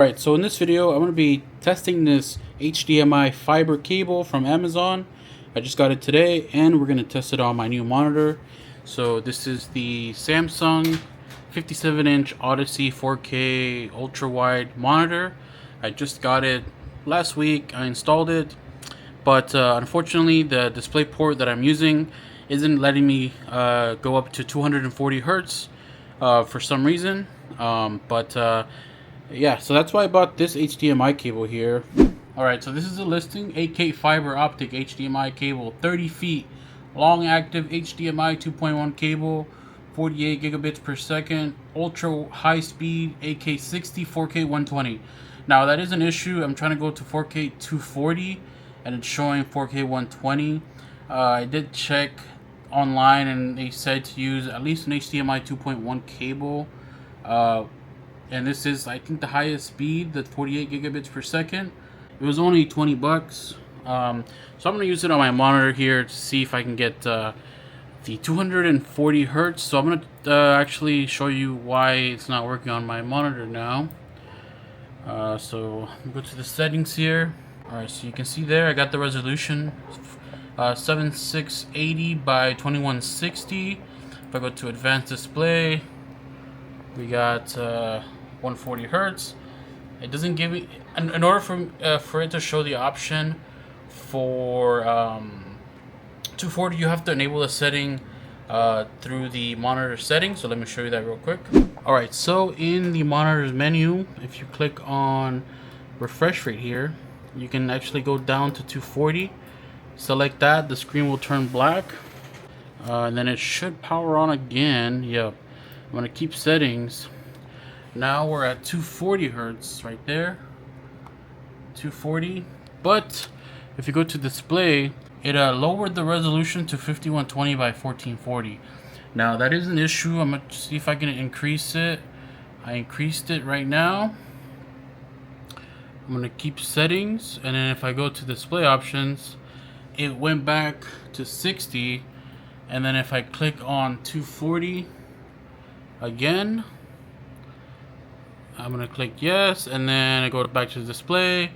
Alright, so in this video, I'm going to be testing this HDMI fiber cable from Amazon. I just got it today, and we're going to test it on my new monitor. So this is the Samsung 57-inch Odyssey 4K ultra-wide monitor. I just got it last week. I installed it, but unfortunately, the DisplayPort that I'm using isn't letting me go up to 240 hertz for some reason. Yeah, so that's why I bought this HDMI cable here. Alright, so this is a listing. 8K fiber optic HDMI cable, 30 feet, long active HDMI 2.1 cable, 48 gigabits per second, ultra high speed, 8K 60, 4K 120. Now that is an issue. I'm trying to go to 4K 240 and it's showing 4K 120. I did check online and they said to use at least an HDMI 2.1 cable. And this is, I think, the highest speed, the 48 gigabits per second. It was only 20 bucks. So I'm going to use it on my monitor here to see if I can get the 240 hertz. So I'm going to actually show you why it's not working on my monitor now. So go to the settings here. Alright, so you can see there I got the resolution 7680 by 2160. If I go to advanced display, we got 140 hertz. It doesn't give me, in order for it to show the option for 240, you have to enable the setting through the monitor settings. So let me show you that real quick. Alright, so in the monitor's menu, if you click on refresh rate here, you can actually go down to 240. Select that, the screen will turn black, and then it should power on again. Yep. I'm going to keep settings. Now we're at 240 hertz right there. 240. But if you go to display, it lowered the resolution to 5120 by 1440. Now that is an issue. I'm going to see if I can increase it. I increased it right now. I'm going to keep settings. And then if I go to display options, it went back to 60. And then if I click on 240 again, I'm gonna click yes, and then I go back to the display,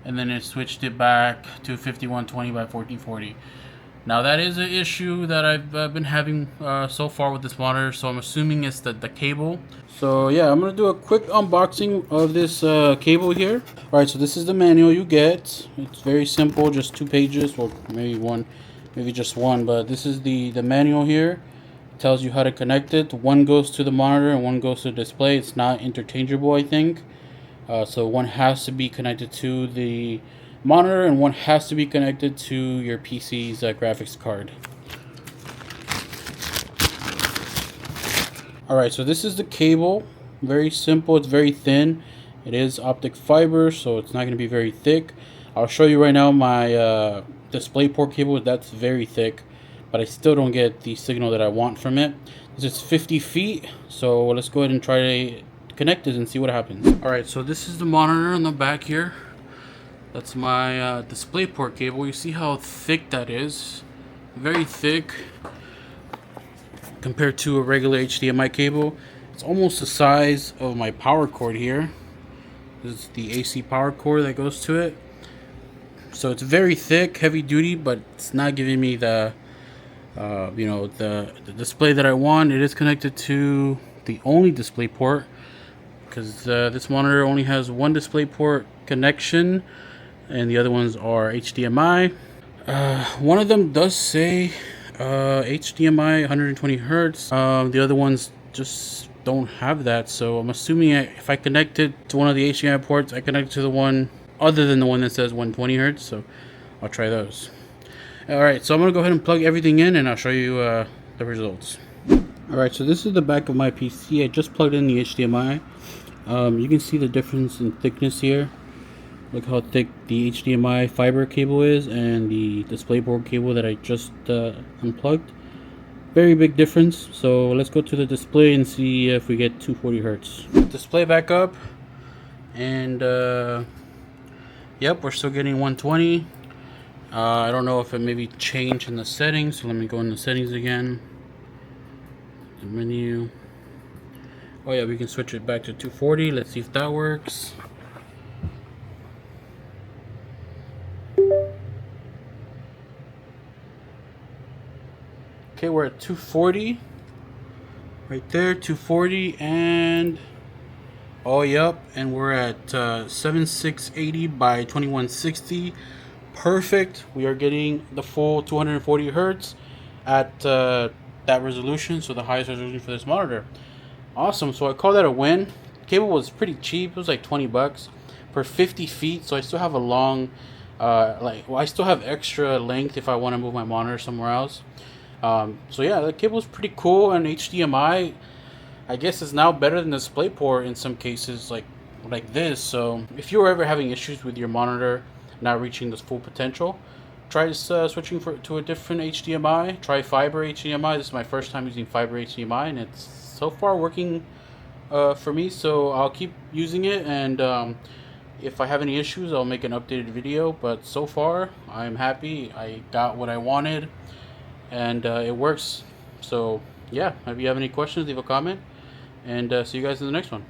and then it switched it back to 5120 by 1440. Now that is an issue that I've been having so far with this monitor, so I'm assuming it's the cable. So yeah, I'm gonna do a quick unboxing of this cable here. Alright, so this is the manual you get. It's very simple, just 2 pages, or maybe one, maybe just one, but this is the manual here. Tells you how to connect it. One goes to the monitor and one goes to the display. It's not interchangeable, I think. So one has to be connected to the monitor and one has to be connected to your PC's graphics card. Alright, so this is the cable. Very simple. It's very thin. It is optic fiber, so it's not going to be very thick. I'll show you right now my DisplayPort cable. That's very thick, but I still don't get the signal that I want from it. This is 50 feet, so let's go ahead and try to connect it and see what happens. Alright, so this is the monitor on the back here. That's my DisplayPort cable. You see how thick that is? Very thick compared to a regular HDMI cable. It's almost the size of my power cord here. This is the AC power cord that goes to it. So it's very thick, heavy duty, but it's not giving me the the display that I want. It is connected to the only DisplayPort because this monitor only has one DisplayPort connection and the other ones are HDMI. One of them does say HDMI 120 hertz. The other ones just don't have that, so I'm assuming if I connect it to one of the HDMI ports, I connect it to the one other than the one that says 120 hertz, so I'll try those. Alright, so I'm going to go ahead and plug everything in and I'll show you the results. Alright, so this is the back of my PC. I just plugged in the HDMI. You can see the difference in thickness here. Look how thick the HDMI fiber cable is and the DisplayPort cable that I just unplugged. Very big difference. So let's go to the display and see if we get 240 hertz. Display back up. And yep, we're still getting 120. I don't know if it maybe changed in the settings, so let me go in the settings again. The menu. Oh yeah, we can switch it back to 240. Let's see if that works. Okay, we're at 240. Right there, 240, and oh yep, and we're at 7680 by 2160. Perfect. We are getting the full 240 hertz at that resolution, so the highest resolution for this monitor. Awesome. So I call that a win. Cable was pretty cheap. It was like 20 bucks for 50 feet. So I still have a long, I still have extra length if I want to move my monitor somewhere else. So yeah, the cable is pretty cool, and HDMI, I guess, is now better than the DisplayPort in some cases, like this. So if you're ever having issues with your monitor not reaching the full potential, try switching to a different HDMI. Try fiber HDMI. This is my first time using fiber HDMI, and it's so far working for me. So I'll keep using it, and if I have any issues, I'll make an updated video. But so far, I'm happy. I got what I wanted, and it works. So yeah, if you have any questions, leave a comment, and see you guys in the next one.